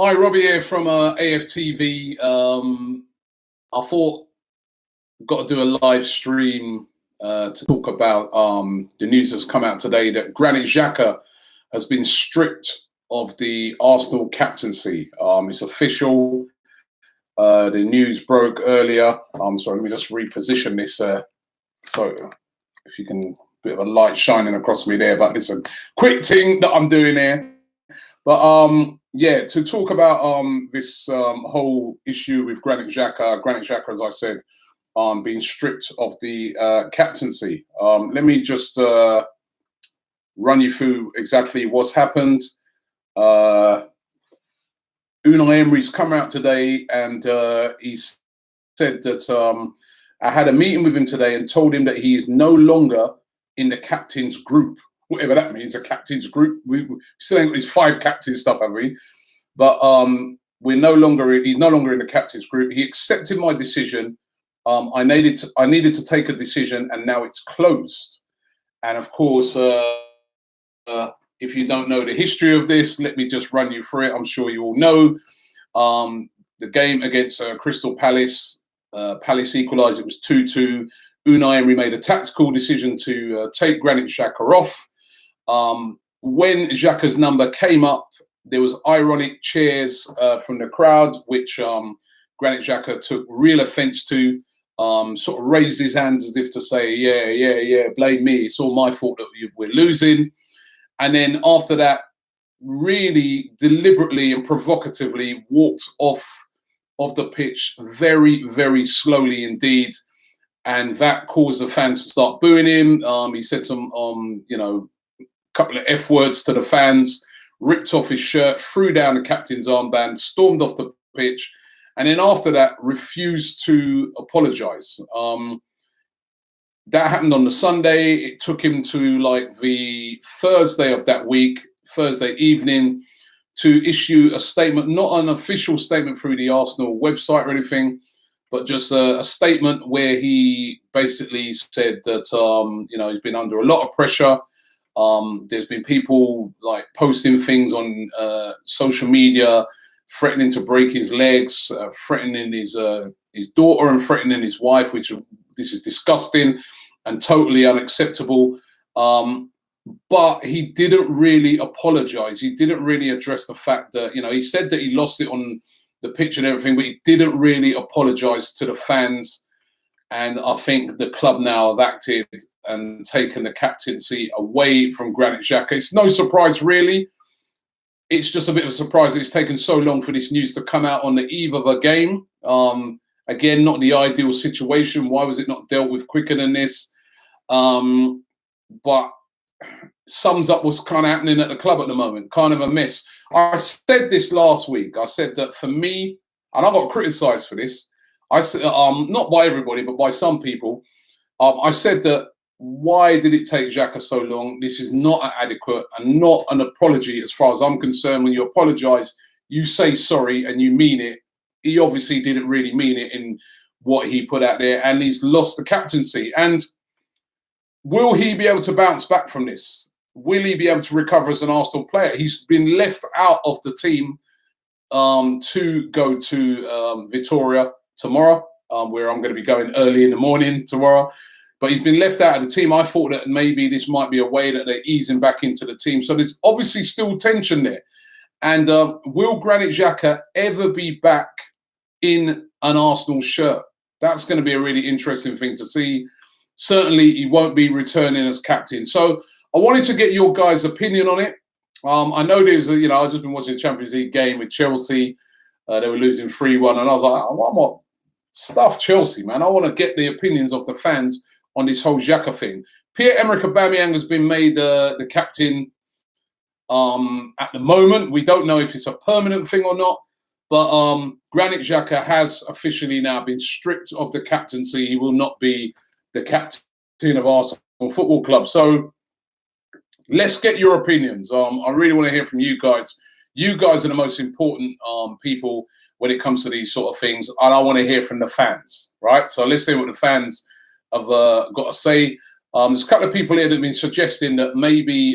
Hi, Robbie here from AFTV. I thought got to do a live stream to talk about the news that's come out today that Granit Xhaka has been stripped of the Arsenal captaincy. It's official. The news broke earlier. Sorry, let me just reposition this so if you can, bit of a light shining across me there. But it's a quick thing that I'm doing here. But yeah, to talk about this whole issue with Granit Xhaka. Granit Xhaka, as I said, being stripped of the captaincy. Let me just run you through exactly what's happened. Unai Emery's come out today and he said that I had a meeting with him today and told him that he is no longer in the captain's group. Whatever that means, a captain's group. We still ain't got his 5 captain stuff, have we? But he's no longer in the captain's group. He accepted my decision. I needed to take a decision, and now it's closed. And of course, if you don't know the history of this, let me just run you through it. I'm sure you all know the game against Crystal Palace. Palace equalised. It was 2-2. Unai Emery made a tactical decision to take Granit Xhaka off. When Xhaka's number came up, there was ironic cheers from the crowd, which Granit Xhaka took real offence to, sort of raised his hands as if to say, yeah, blame me. It's all my fault that we're losing. And then after that, really deliberately and provocatively walked off of the pitch very, very slowly indeed. And that caused the fans to start booing him. He said some, couple of F words to the fans, ripped off his shirt, threw down the captain's armband, stormed off the pitch, and then after that refused to apologise. That happened on the Sunday. It took him to like the Thursday of that week, Thursday evening, to issue a statement, not an official statement through the Arsenal website or anything, but just a statement where he basically said that he's been under a lot of pressure. There's been people like posting things on social media, threatening to break his legs, threatening his daughter and threatening his wife, which this is disgusting and totally unacceptable. But he didn't really apologise. He didn't really address the fact that, he said that he lost it on the pitch and everything, but he didn't really apologise to the fans. And I think the club now have acted and taken the captaincy away from Granit Xhaka. It's no surprise, really. It's just a bit of a surprise that it's taken so long for this news to come out on the eve of a game. Again, not the ideal situation. Why was it not dealt with quicker than this? But sums up what's kind of happening at the club at the moment. Kind of a mess. I said this last week. I said that for me, and I got criticised for this, I said, not by everybody, but by some people, I said that why did it take Xhaka so long? This is not adequate and not an apology as far as I'm concerned. When you apologise, you say sorry and you mean it. He obviously didn't really mean it in what he put out there, and he's lost the captaincy. And will he be able to bounce back from this? Will he be able to recover as an Arsenal player? He's been left out of the team to go to Victoria tomorrow, where I'm going to be going early in the morning tomorrow. But he's been left out of the team. I thought that maybe this might be a way that they ease him back into the team. So there's obviously still tension there. And will Granit Xhaka ever be back in an Arsenal shirt? That's going to be a really interesting thing to see. Certainly, he won't be returning as captain. So I wanted to get your guys' opinion on it. I know there's, I've just been watching the Champions League game with Chelsea. They were losing 3-1. And I was like, what stuff Chelsea, man. I want to get the opinions of the fans on this whole Xhaka thing. Pierre-Emerick Aubameyang has been made the captain at the moment. We don't know if it's a permanent thing or not. But Granit Xhaka has officially now been stripped of the captaincy. He will not be the captain of Arsenal Football Club. So let's get your opinions. I really want to hear from you guys. You guys are the most important people when it comes to these sort of things. And I want to hear from the fans, right? So let's see what the fans have got to say. There's a couple of people here that have been suggesting that maybe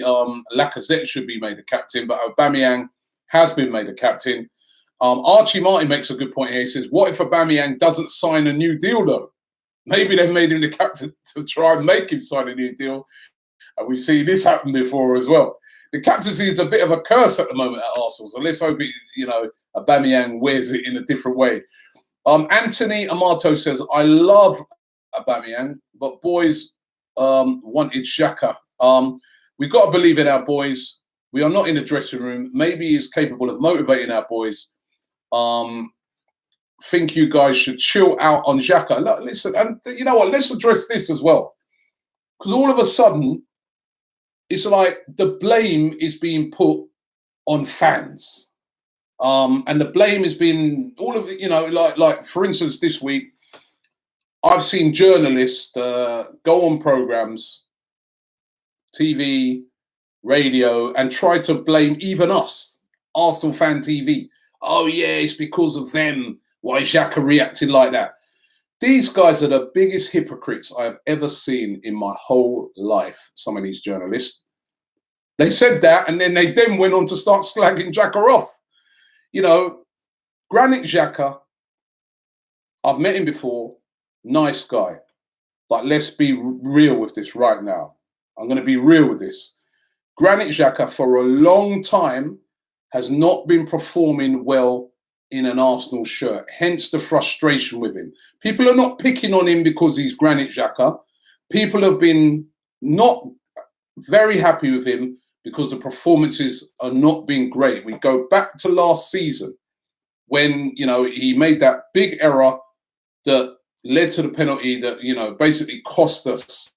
Lacazette should be made the captain, but Aubameyang has been made the captain. Archie Martin makes a good point here. He says, what if Aubameyang doesn't sign a new deal, though? Maybe they've made him the captain to try and make him sign a new deal. And we've seen this happen before as well. The captaincy is a bit of a curse at the moment at Arsenal. So let's hope, Aubameyang wears it in a different way. Anthony Amato says, I love Aubameyang, but boys wanted Xhaka. We've got to believe in our boys. We are not in the dressing room. Maybe he's capable of motivating our boys. Think you guys should chill out on Xhaka. Look, listen, and you know what? Let's address this as well. Because all of a sudden, it's like the blame is being put on fans. And the blame has been all of it, like for instance, this week, I've seen journalists go on programs, TV, radio, and try to blame even us, Arsenal Fan TV. Oh, yeah, it's because of them why Xhaka reacted like that. These guys are the biggest hypocrites I've ever seen in my whole life, some of these journalists. They said that, and then they went on to start slagging Xhaka off. Granit Xhaka, I've met him before, nice guy. But let's be real with this right now. I'm going to be real with this. Granit Xhaka, for a long time, has not been performing well in an Arsenal shirt, hence the frustration with him. People are not picking on him because he's Granit Xhaka. People have been not very happy with him because the performances are not being great. We go back to last season when, he made that big error that led to the penalty that, basically cost us.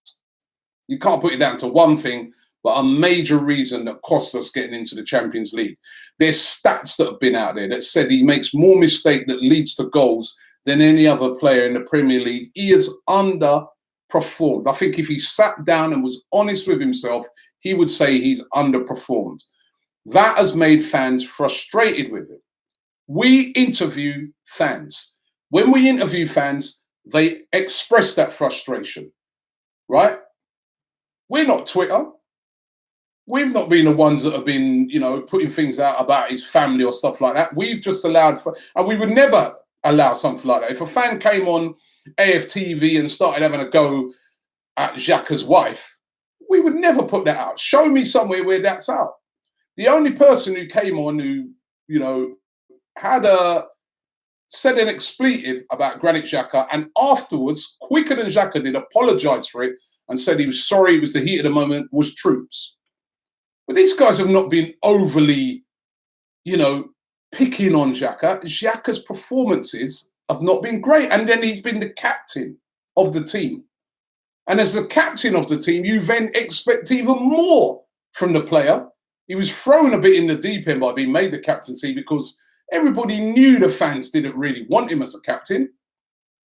You can't put it down to one thing, but a major reason that cost us getting into the Champions League. There's stats that have been out there that said he makes more mistake that leads to goals than any other player in the Premier League. He is underperformed. I think if he sat down and was honest with himself, he would say he's underperformed. That has made fans frustrated with him. We interview fans. When we interview fans, they express that frustration, right? We're not Twitter. We've not been the ones that have been, putting things out about his family or stuff like that. We've just allowed, and we would never allow something like that. If a fan came on AFTV and started having a go at Xhaka's wife, we would never put that out. Show me somewhere where that's out. The only person who came on who, said an expletive about Granit Xhaka and afterwards, quicker than Xhaka did, apologised for it and said he was sorry, it was the heat of the moment, was Troops. But these guys have not been overly, picking on Xhaka. Xhaka's performances have not been great. And then he's been the captain of the team. And as the captain of the team, you then expect even more from the player. He was thrown a bit in the deep end by being made the captaincy because everybody knew the fans didn't really want him as a captain.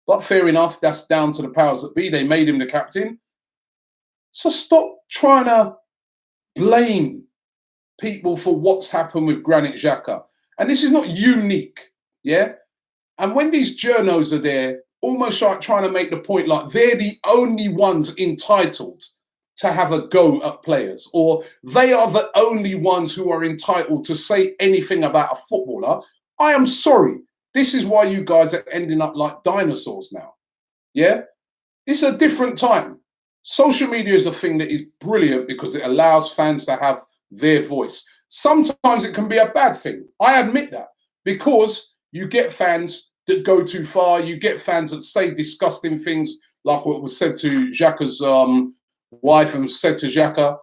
But fair enough, that's down to the powers that be. They made him the captain. So stop trying to blame people for what's happened with Granit Xhaka. And this is not unique, yeah? And when these journos are there, almost like trying to make the point like they're the only ones entitled to have a go at players, or they are the only ones who are entitled to say anything about a footballer, I am sorry. This is why you guys are ending up like dinosaurs now, yeah? It's a different time. Social media is a thing that is brilliant because it allows fans to have their voice. Sometimes it can be a bad thing. I admit that because you get fans that go too far. You get fans that say disgusting things like what was said to Xhaka's wife and said to Xhaka.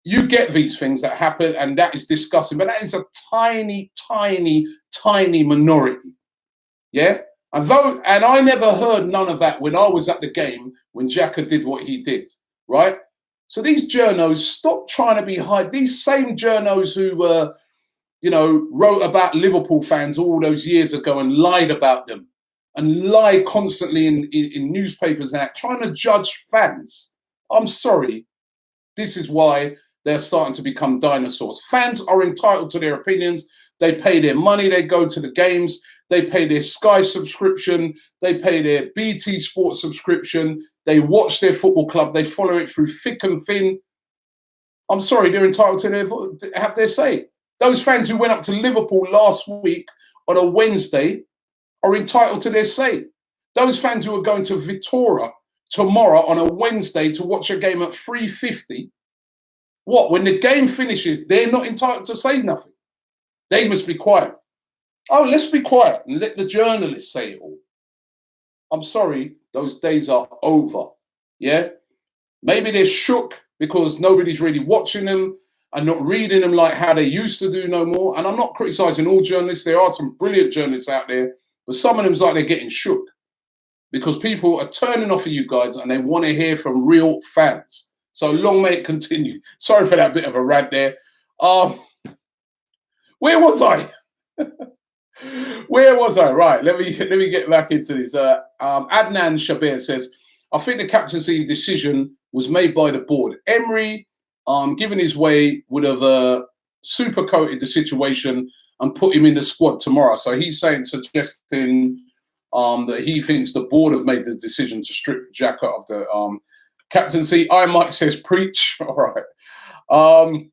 You get these things that happen and that is disgusting, but that is a tiny, tiny, tiny minority. Yeah? And I never heard none of that when I was at the game when Xhaka did what he did, right? So these journos, stop trying to be high. These same journos who were, wrote about Liverpool fans all those years ago and lied about them and lie constantly in newspapers and that, trying to judge fans. I'm sorry. This is why they're starting to become dinosaurs. Fans are entitled to their opinions. They pay their money. They go to the games. They pay their Sky subscription. They pay their BT Sports subscription. They watch their football club. They follow it through thick and thin. I'm sorry, they're entitled to have their say. Those fans who went up to Liverpool last week on a Wednesday are entitled to their say. Those fans who are going to Vitória tomorrow on a Wednesday to watch a game at 3:50, what, when the game finishes, they're not entitled to say nothing? They must be quiet. Oh, let's be quiet and let the journalists say it all. I'm sorry, those days are over. Yeah? Maybe they're shook because nobody's really watching them and not reading them like how they used to do no more. And I'm not criticizing all journalists. There are some brilliant journalists out there, but some of them's like they're getting shook because people are turning off of you guys and they want to hear from real fans. So long may it continue. Sorry for that bit of a rant there. Where was I? Where was I? Right, let me get back into this. Adnan Shabir says, I think the captaincy decision was made by the board. Emery, given his way, would have super coated the situation and put him in the squad tomorrow. So he's suggesting that he thinks the board have made the decision to strip Xhaka of the captaincy. Mike says, preach. All right.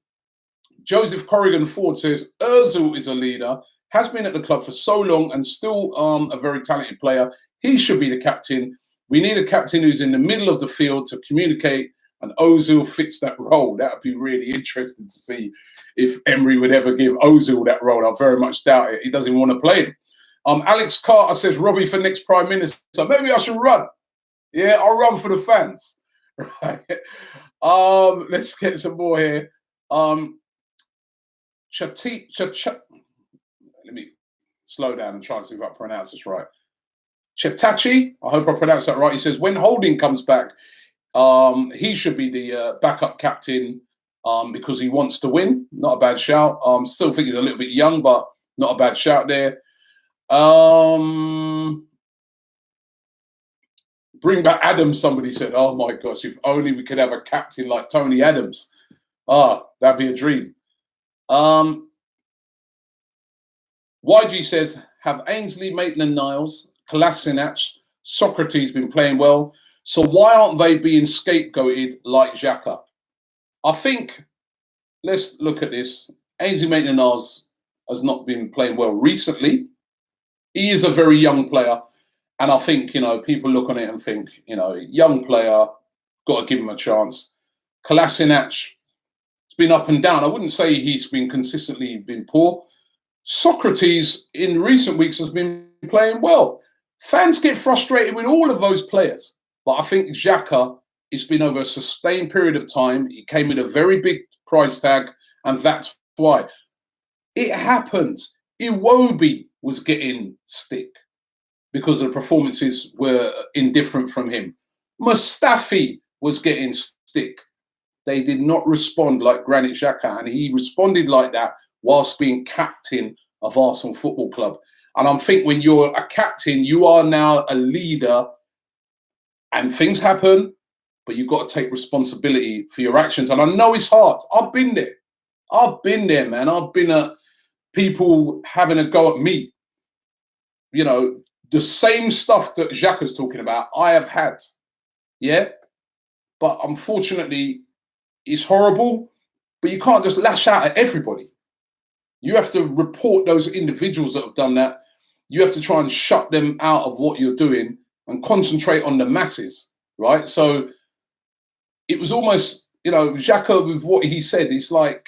Joseph Corrigan Ford says, Ozil is a leader, has been at the club for so long and still a very talented player. He should be the captain. We need a captain who's in the middle of the field to communicate, and Ozil fits that role. That would be really interesting to see if Emery would ever give Ozil that role. I very much doubt it. He doesn't want to play him. Alex Carter says, Robbie for next Prime Minister. Maybe I should run. Yeah, I'll run for the fans. Right. Let's get some more here. Let me slow down and try and see if I pronounce this right. Chetachi, I hope I pronounced that right. He says, when Holding comes back, he should be the backup captain because he wants to win. Not a bad shout. Still think he's a little bit young, but not a bad shout there. Bring back Adams, somebody said. Oh my gosh, if only we could have a captain like Tony Adams. That'd be a dream. YG says, have Ainsley, Maitland-Niles, Kolasinac, Socrates been playing well? So why aren't they being scapegoated like Xhaka? I think, let's look at this. Ainsley Maitland-Niles has not been playing well recently. He is a very young player. And I think, people look on it and think, young player, got to give him a chance. Kolasinac, it's been up and down. I wouldn't say he's been consistently poor. Socrates in recent weeks has been playing well. Fans get frustrated with all of those players. But I think Xhaka, it's been over a sustained period of time. He came with a very big price tag, and that's why. It happens. Iwobi was getting stick because the performances were indifferent from him. Mustafi was getting stick. They did not respond like Granit Xhaka, and he responded like that whilst being captain of Arsenal Football Club. And I think when you're a captain, you are now a leader, and things happen, but you've got to take responsibility for your actions. And I know it's hard. I've been there, man. I've been at people having a go at me. The same stuff that Xhaka's talking about, I have had. Yeah? But unfortunately, it's horrible, but you can't just lash out at everybody. You have to report those individuals that have done that. You have to try and shut them out of what you're doing and concentrate on the masses, right? So it was almost, Xhaka with what he said, it's like,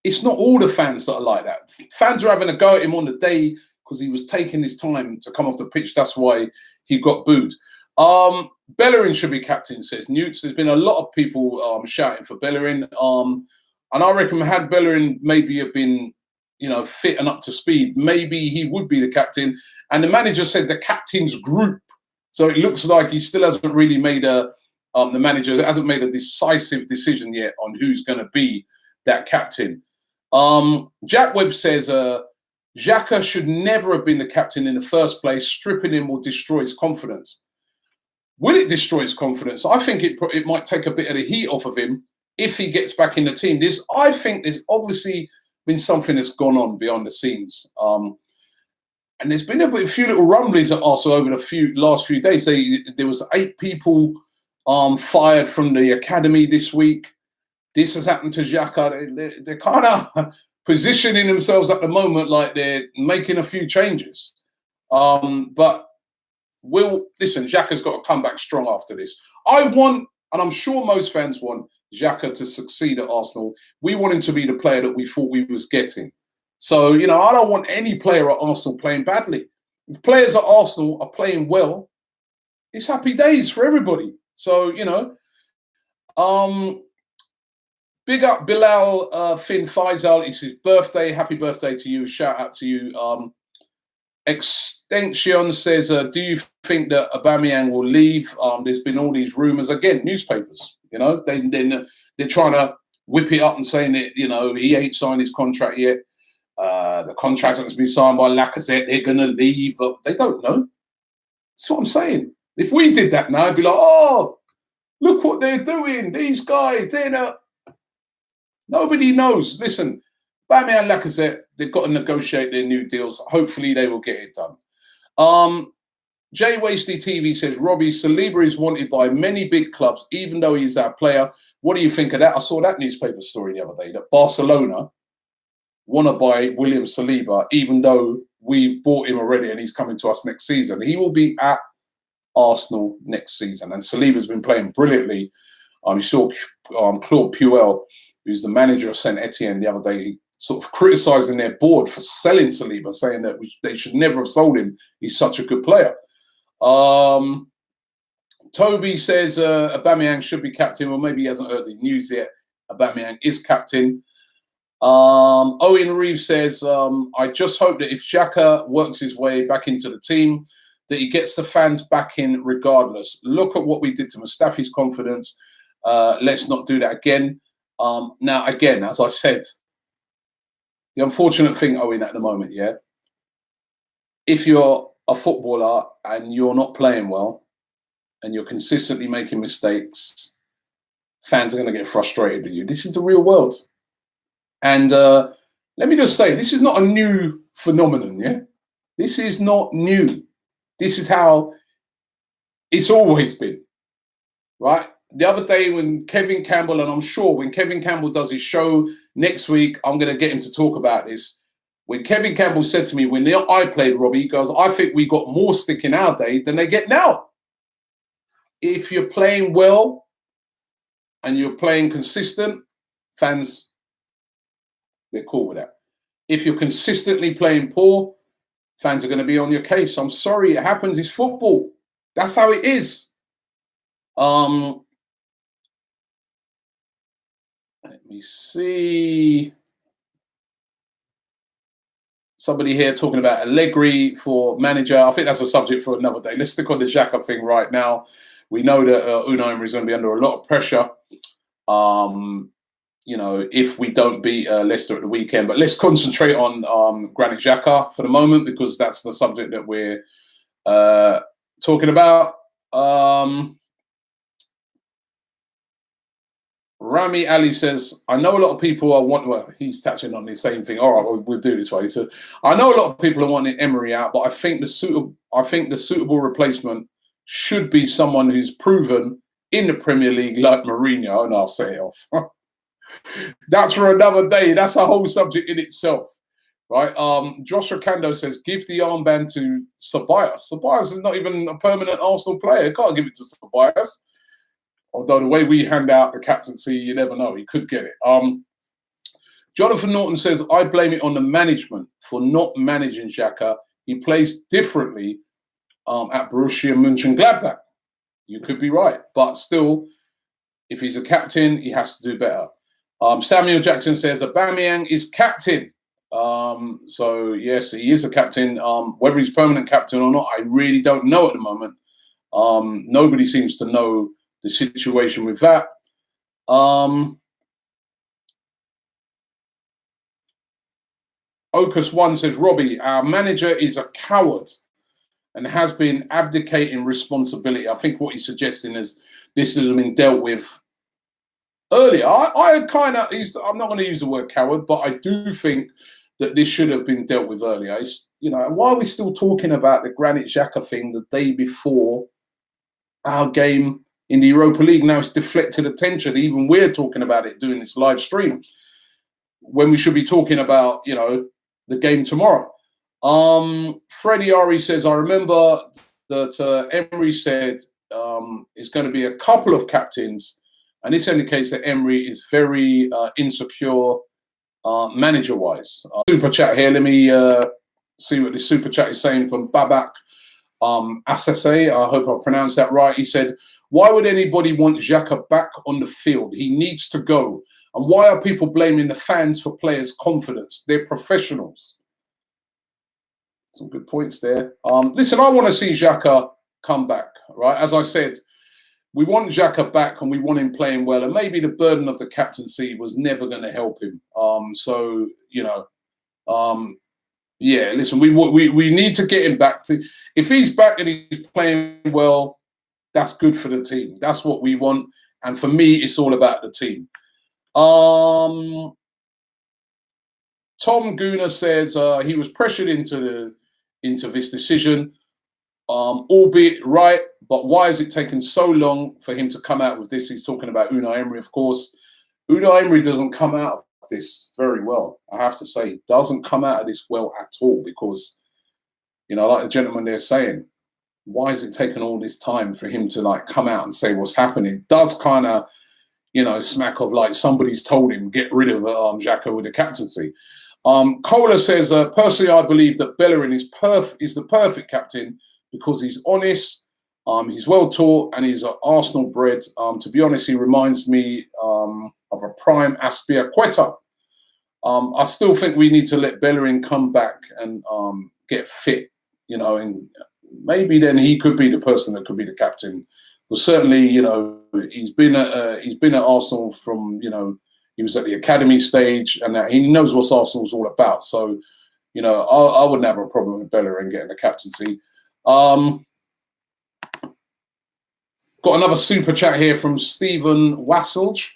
it's not all the fans that are like that. Fans are having a go at him on the day because he was taking his time to come off the pitch. That's why he got booed. Bellerin should be captain, says Newts. There's been a lot of people shouting for Bellerin. And I reckon had Bellerin maybe have been, fit and up to speed, maybe he would be the captain. And the manager said the captain's group. So it looks like he still hasn't really made the manager hasn't made a decisive decision yet on who's going to be that captain. Jack Webb says, Xhaka should never have been the captain in the first place. Stripping him will destroy his confidence. Will it destroy his confidence? I think it might take a bit of the heat off of him if he gets back in the team. I think there's obviously been something that's gone on behind the scenes. And there's been a few little rumblings at Arsenal over the last few days. There was 8 people fired from the academy this week. This has happened to Xhaka. They're kind of positioning themselves at the moment like they're making a few changes. But listen, Xhaka's got to come back strong after this. I want, and I'm sure most fans want, Xhaka to succeed at Arsenal. We want him to be the player that we thought we was getting. So, I don't want any player at Arsenal playing badly. If players at Arsenal are playing well, it's happy days for everybody. So, big up Bilal Finn Faisal. It's his birthday. Happy birthday to you. Shout out to you. Extension says, do you think that Aubameyang will leave? There's been all these rumours. Again, newspapers, they're trying to whip it up and saying that, he ain't signed his contract yet. The contract hasn't been signed by Lacazette. They're going to leave. They don't know. That's what I'm saying. If we did that now, I'd be like, oh, look what they're doing. These guys, they're not. Nobody knows. Listen, Aubameyang and Lacazette, they've got to negotiate their new deals. Hopefully they will get it done. Jay Wasty TV says, Robbie, Saliba is wanted by many big clubs, even though he's our player. What do you think of that? I saw that newspaper story the other day, that Barcelona want to buy William Saliba, even though we've bought him already and he's coming to us next season. He will be at Arsenal next season. And Saliba's been playing brilliantly. You saw Claude Puel, who's the manager of Saint Etienne, the other day, sort of criticising their board for selling Saliba, saying that they should never have sold him. He's such a good player. Toby says Aubameyang should be captain. Well, maybe he hasn't heard the news yet. Aubameyang is captain. Owen Reeves says, I just hope that if Xhaka works his way back into the team, that he gets the fans back in regardless. Look at what we did to Mustafi's confidence. Let's not do that again. Now, again, as I said, the unfortunate thing, Owen, at the moment, if you're a footballer and you're not playing well and you're consistently making mistakes, fans are going to get frustrated with you. This is the real world. And let me just say, this is not a new phenomenon, This is not new. This is how it's always been, right? The other day when Kevin Campbell, and I'm sure when Kevin Campbell does his show next week, I'm going to get him to talk about this. When Kevin Campbell said to me, when I played, Robbie, he goes, I think we got more stick in our day than they get now. If you're playing well and you're playing consistent, fans, they're cool with that. If you're consistently playing poor, fans are going to be on your case. I'm sorry, it happens. It's football. That's how it is. Let me see. Somebody here talking about Allegri for manager. I think that's a subject for another day. Let's stick on the Xhaka thing right now. We know that Unai Emery is going to be under a lot of pressure. If we don't beat Leicester at the weekend. But let's concentrate on Granit Xhaka for the moment, because that's the subject that we're talking about. Rami Ali says, I know a lot of people are wanting, well, he's touching on the same thing. All right, we'll do this way. He said, I know a lot of people are wanting Emery out, but I think the suitable replacement should be someone who's proven in the Premier League like Mourinho. And I'll say it off. That's for another day. That's a whole subject in itself, right? Joshua Kando says, give the armband to Ceballos. Ceballos is not even a permanent Arsenal player. Can't give it to Ceballos. Although the way we hand out the captaincy, you never know. He could get it. Jonathan Norton says, I blame it on the management for not managing Xhaka. He plays differently at Borussia Mönchengladbach. You could be right. But still, if he's a captain, he has to do better. Samuel Jackson says, Aubameyang is captain. So, yes, he is a captain. Whether he's permanent captain or not, I really don't know at the moment. Nobody seems to know the situation with that. Ocus1 says, Robbie, our manager is a coward and has been abdicating responsibility. I think what he's suggesting is this has been dealt with earlier. I'm not going to use the word coward, but I do think that this should have been dealt with earlier. Why are we still talking about the Granit Xhaka thing the day before our game in the Europa League? Now it's deflected attention. Even we're talking about it doing this live stream. when we should be talking about, you know, the game tomorrow. Freddie Ari says, I remember that Emery said it's going to be a couple of captains, and this indicates that Emery is very insecure manager-wise. Super chat here. Let me see what this super chat is saying from Babak Assese. I hope I pronounced that right. He said, why would anybody want Xhaka back on the field? He needs to go. And why are people blaming the fans for players' confidence? They're professionals. Some good points there. Listen, I want to see Xhaka come back, right? As I said, we want Xhaka back and we want him playing well. And maybe the burden of the captaincy was never going to help him. So, you know, yeah, listen, we need to get him back. If he's back and he's playing well, that's good for the team. That's what we want. And for me, it's all about the team. Tom Guna says he was pressured into this decision, albeit right, but why is it taking so long for him to come out with this? He's talking about Unai Emery, of course. Unai Emery doesn't come out of this very well, I have to say. He doesn't come out of this well at all because, you know, like the gentleman there saying, why is it taking all this time for him to like come out and say what's happening? It does kind of, you know, smack of like somebody's told him get rid of Xhaka with the captaincy. Kohler says, personally, I believe that Bellerin is the perfect captain because he's honest, he's well taught, and he's Arsenal bred. To be honest, he reminds me of a prime Aspilicueta. I still think we need to let Bellerin come back and get fit, you know, and maybe then he could be the person that could be the captain. But certainly, you know, he's been at Arsenal from, you know, he was at the academy stage, and he knows what Arsenal's all about. So, you know, I wouldn't have a problem with Bellerin getting the captaincy. Got another super chat here from Stephen Wasselge.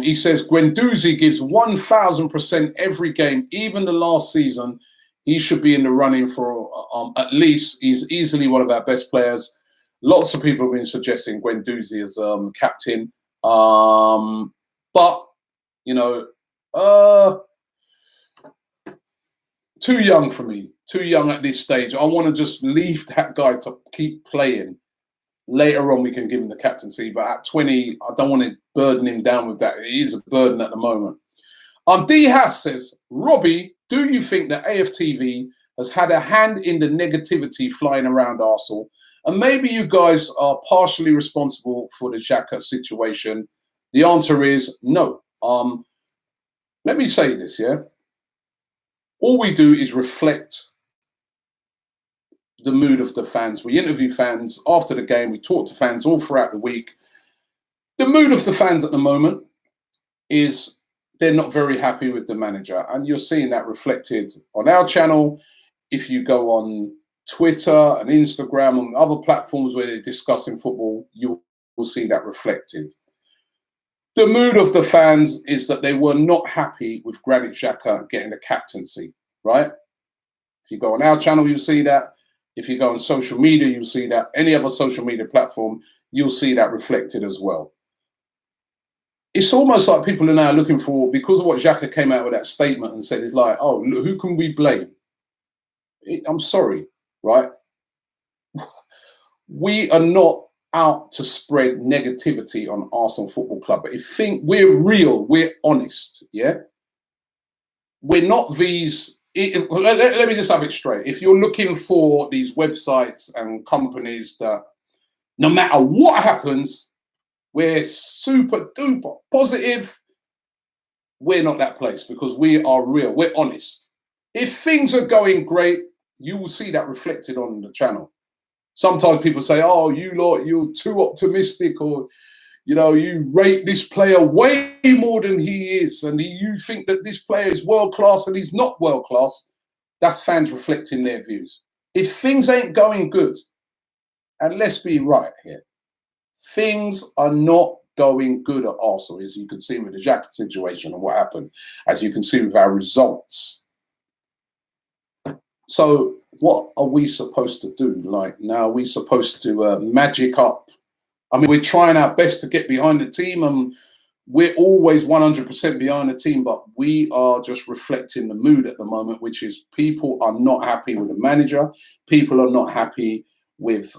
He says, Guendouzi gives 1,000% every game, even the last season. He should be in the running for at least. He's easily one of our best players. Lots of people have been suggesting Guendouzi as captain. But, you know, too young for me. Too young at this stage. I want to just leave that guy to keep playing. Later on, we can give him the captaincy. But at 20, I don't want to burden him down with that. It is a burden at the moment. D. Haas says, Robbie, do you think that AFTV has had a hand in the negativity flying around Arsenal? And maybe you guys are partially responsible for the Xhaka situation. The answer is no. Let me say this, yeah? All we do is reflect the mood of the fans. We interview fans after the game. We talk to fans all throughout the week. The mood of the fans at the moment is they're not very happy with the manager. And you're seeing that reflected on our channel. If you go on Twitter and Instagram and other platforms where they're discussing football, you will see that reflected. The mood of the fans is that they were not happy with Granit Xhaka getting the captaincy, right? If you go on our channel, you'll see that. If you go on social media, you'll see that. Any other social media platform, you'll see that reflected as well. It's almost like people are now looking for, because of what Xhaka came out with that statement and said, it's like, oh, look, who can we blame? I'm sorry, right? We are not out to spread negativity on Arsenal Football Club. But if we're real, we're honest, yeah? We're not these... Let me just have it straight. If you're looking for these websites and companies that no matter what happens, we're super duper positive, we're not that place because we are real. We're honest. If things are going great, you will see that reflected on the channel. Sometimes people say, oh, you're too optimistic, or, you know, you rate this player way more than he is, and you think that this player is world-class and he's not world-class. That's fans reflecting their views. If things ain't going good, and let's be right here, things are not going good at Arsenal, as you can see with the Xhaka situation and what happened, as you can see with our results. So what are we supposed to do? Like, now, are we supposed to magic up? I mean, we're trying our best to get behind the team and we're always 100% behind the team, but we are just reflecting the mood at the moment, which is people are not happy with the manager. People are not happy with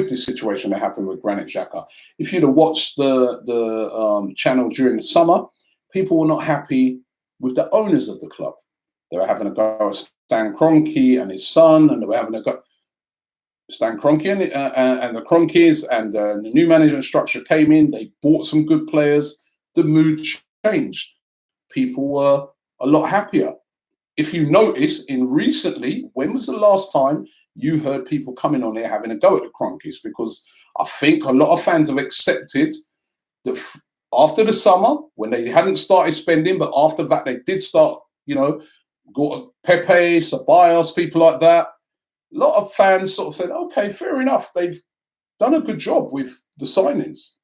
the situation that happened with Granit Xhaka. If you'd have watched the channel during the summer, people were not happy with the owners of the club. They were having a go at Stan Kroenke and his son, and they were having a go. Stan Kroenke and the Kroenkes and the new management structure came in. They bought some good players. The mood changed. People were a lot happier. If you notice, in recently, when was the last time you heard people coming on there having a go at the Kroenkes? Because I think a lot of fans have accepted that after the summer, when they hadn't started spending, but after that they did start, got Pepe, Ceballos, people like that. A lot of fans sort of said, okay, fair enough. They've done a good job with the signings.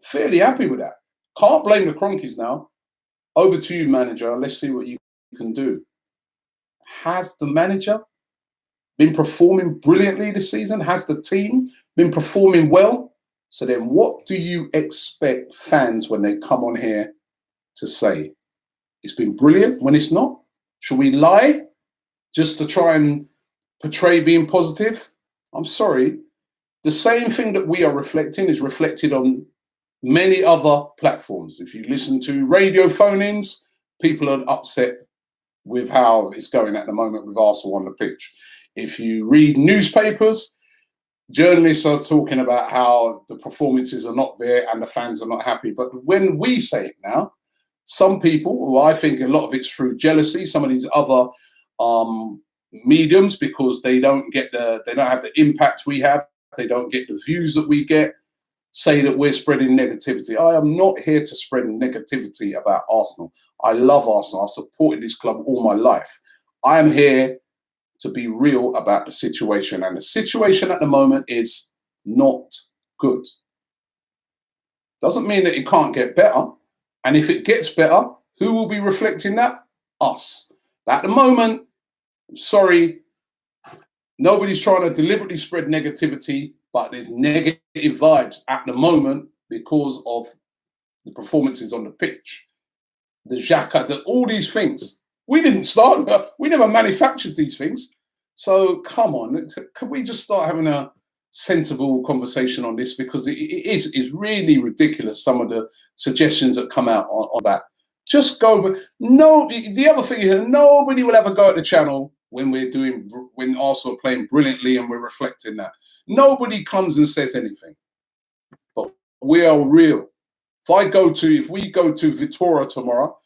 Fairly happy with that. Can't blame the Kroenkes now. Over to you, manager. Let's see what you can do. Has the manager been performing brilliantly this season? Has the team been performing well? So then what do you expect fans when they come on here to say? It's been brilliant when it's not? Should we lie just to try and portray being positive? I'm sorry. The same thing that we are reflecting is reflected on many other platforms. If you listen to radio phone-ins, people are upset with how it's going at the moment with Arsenal on the pitch. If you read newspapers, journalists are talking about how the performances are not there and the fans are not happy. But when we say it now, some people, well, I think a lot of it's through jealousy, some of these other mediums, because they don't have the impact we have, they don't get the views that we get, say that we're spreading negativity. I am not here to spread negativity about Arsenal. I love Arsenal. I've supported this club all my life. I am here to be real about the situation, and the situation at the moment is not good. Doesn't mean that it can't get better, and if it gets better, who will be reflecting that? Us. At the moment, I'm sorry, nobody's trying to deliberately spread negativity, but there's negative vibes at the moment because of the performances on the pitch, the Xhaka, all these things. We didn't start, we never manufactured these things. So come on, can we just start having a sensible conversation on this? Because it's really ridiculous, some of the suggestions that come out on that. Just go. No, the other thing is, nobody will ever go at the channel when Arsenal are playing brilliantly and we're reflecting that. Nobody comes and says anything. But we are real. If we go to Vitória tomorrow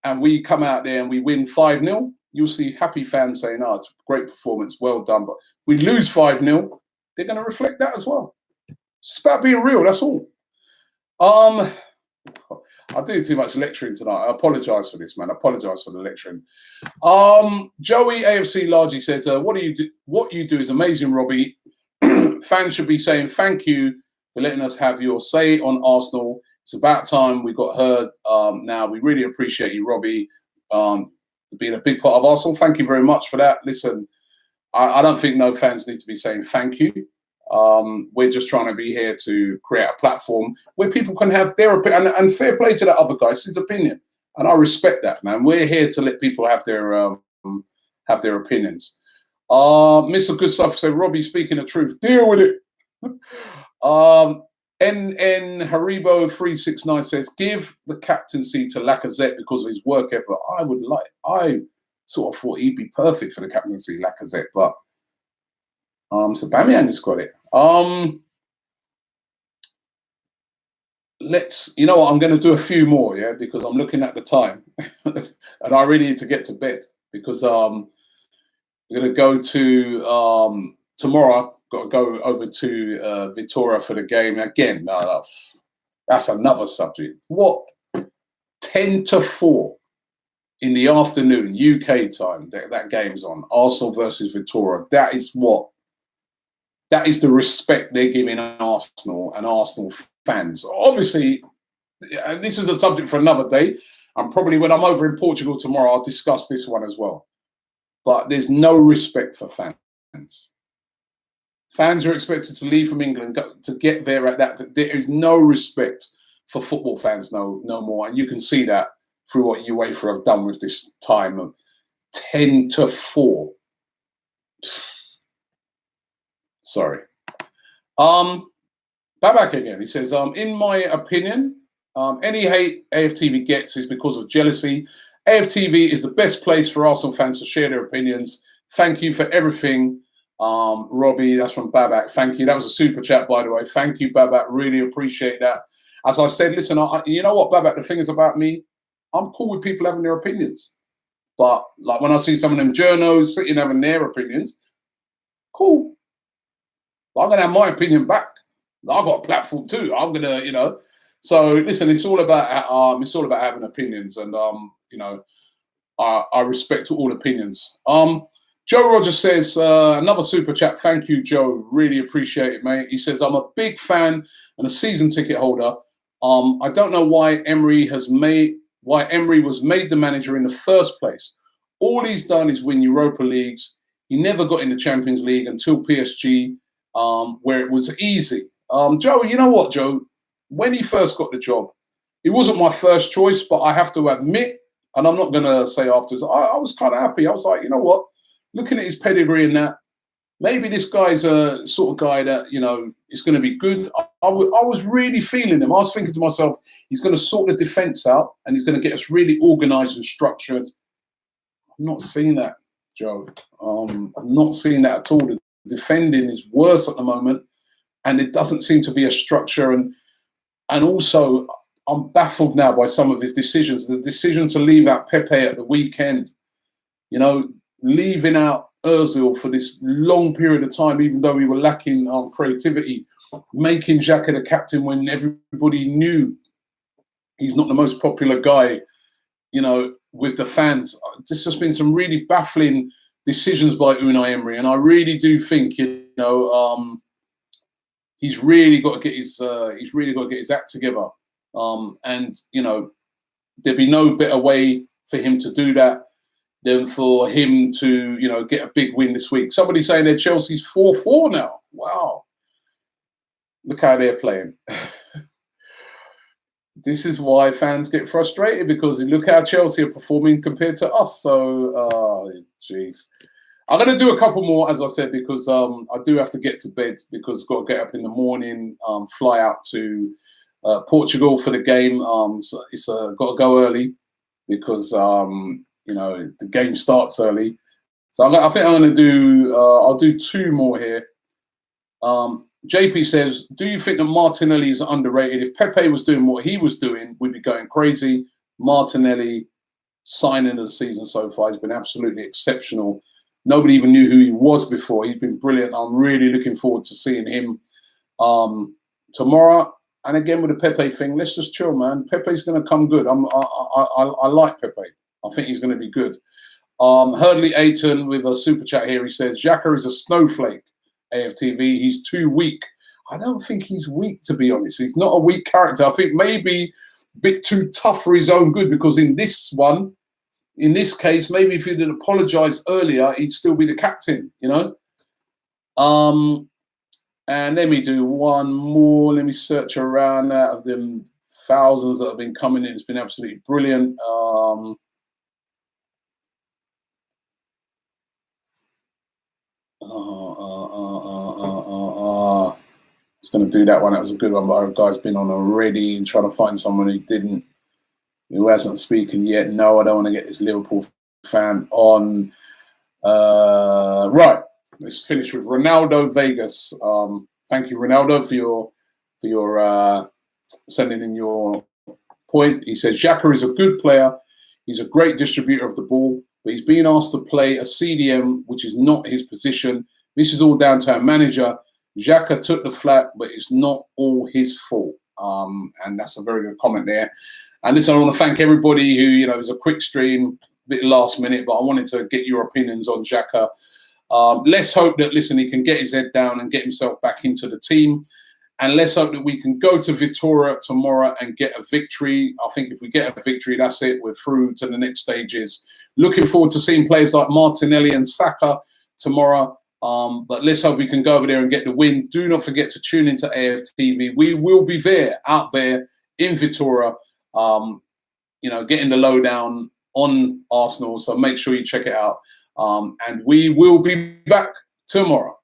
and we come out there and we win 5-0, you'll see happy fans saying, oh, it's a great performance, well done. But we lose 5-0, they're going to reflect that as well. It's about being real, that's all. I do too much lecturing tonight. I apologise for this, man. I apologise for the lecturing. Joey AFC Largy says, what you do is amazing, Robbie. Fans should be saying thank you for letting us have your say on Arsenal. It's about time we got heard. Now, we really appreciate you, Robbie, being a big part of Arsenal. Thank you very much for that. Listen, I don't think no fans need to be saying thank you. We're just trying to be here to create a platform where people can have their opinion, and fair play to that other guy, it's his opinion, and I respect that, man. We're here to let people have their opinions. Mr. Good Stuff said, Robbie, speaking the truth, deal with it. NN Haribo 369 says, give the captaincy to Lacazette because of his work effort. I sort of thought he'd be perfect for the captaincy, Lacazette, but so Bamiyang's got it. You know what, I'm going to do a few more, yeah, because I'm looking at the time and I really need to get to bed because we're going to go to tomorrow. Got to go over to Vitória for the game again. That's another subject. What? 3:50 in the afternoon, UK time. That game's on. Arsenal versus Vitória. That is the respect they're giving Arsenal and Arsenal fans. Obviously, and this is a subject for another day, and probably when I'm over in Portugal tomorrow, I'll discuss this one as well. But there's no respect for fans. Fans are expected to leave from England to get there at that. There is no respect for football fans no more. And you can see that through what UEFA have done with this time of 10-4. Sorry. Babak again. He says, in my opinion, any hate AFTV gets is because of jealousy. AFTV is the best place for Arsenal fans to share their opinions. Thank you for everything. Robbie, that's from Babak. Thank you. That was a super chat, by the way. Thank you, Babak. Really appreciate that. As I said, listen, you know what, Babak, the thing is about me, I'm cool with people having their opinions. But like when I see some of them journos sitting having their opinions, cool. But I'm going to have my opinion back. I've got a platform too. I'm going to, you know. So listen, it's all about having opinions, and I respect all opinions. Joe Rogers says, another super chat. Thank you, Joe. Really appreciate it, mate. He says, I'm a big fan and a season ticket holder. I don't know why Emery was made the manager in the first place. All he's done is win Europa Leagues. He never got in the Champions League until PSG, where it was easy. Joe, you know what, Joe? When he first got the job, it wasn't my first choice, but I have to admit, and I'm not going to say afterwards, I was kind of happy. I was like, you know what? Looking at his pedigree and that, maybe this guy's a sort of guy that, you know, is going to be good. I was really feeling him. I was thinking to myself, he's going to sort the defence out and he's going to get us really organised and structured. I'm not seeing that, Joe. I'm not seeing that at all. The defending is worse at the moment, and it doesn't seem to be a structure. And also, I'm baffled now by some of his decisions. The decision to leave out Pepe at the weekend, you know, leaving out Ozil for this long period of time, even though we were lacking creativity, making Xhaka the captain when everybody knew he's not the most popular guy, you know, with the fans. There's just been some really baffling decisions by Unai Emery, and I really do think, you know, he's really got to get his act together. And you know, there'd be no better way for him to do that than for him to, you know, get a big win this week. Somebody's saying that Chelsea's 4-4 now. Wow. Look how they're playing. This is why fans get frustrated, because look how Chelsea are performing compared to us. So, jeez. I'm going to do a couple more, as I said, because I do have to get to bed, because I've got to get up in the morning, fly out to Portugal for the game. So it's got to go early because, you know, the game starts early. So I think I'm going to do, I'll do two more here. JP says, do you think that Martinelli is underrated? If Pepe was doing what he was doing, we'd be going crazy. Martinelli, signing of the season so far, has been absolutely exceptional. Nobody even knew who he was before. He's been brilliant. I'm really looking forward to seeing him tomorrow. And again, with the Pepe thing, let's just chill, man. Pepe's going to come good. I like Pepe. I think he's going to be good. Hurdley Ayton with a super chat here. He says, Xhaka is a snowflake, AFTV. He's too weak. I don't think he's weak, to be honest. He's not a weak character. I think maybe a bit too tough for his own good, because in this case, maybe if he'd apologised earlier, he'd still be the captain, you know? And let me do one more. Let me search around out of them thousands that have been coming in. It's been absolutely brilliant. It's going to do that one. That was a good one, but our guy's been on already, and trying to find someone who hasn't spoken yet. No, I don't want to get this Liverpool fan on. Right, let's finish with Ronaldo Vegas. Thank you, Ronaldo, for your sending in your point. He says Xhaka is a good player. He's a great distributor of the ball, but he's being asked to play a CDM, which is not his position. This is all down to our manager. Xhaka took the flat, but it's not all his fault. And that's a very good comment there. And listen, I want to thank everybody who, you know, it was a quick stream, a bit last minute, but I wanted to get your opinions on Xhaka. Let's hope that, listen, he can get his head down and get himself back into the team. And let's hope that we can go to Vitoria tomorrow and get a victory. I think if we get a victory, that's it. We're through to the next stages. Looking forward to seeing players like Martinelli and Saka tomorrow. But let's hope we can go over there and get the win. Do not forget to tune into AFTV. We will be there, out there, in Vitória, getting the lowdown on Arsenal. So make sure you check it out. And we will be back tomorrow.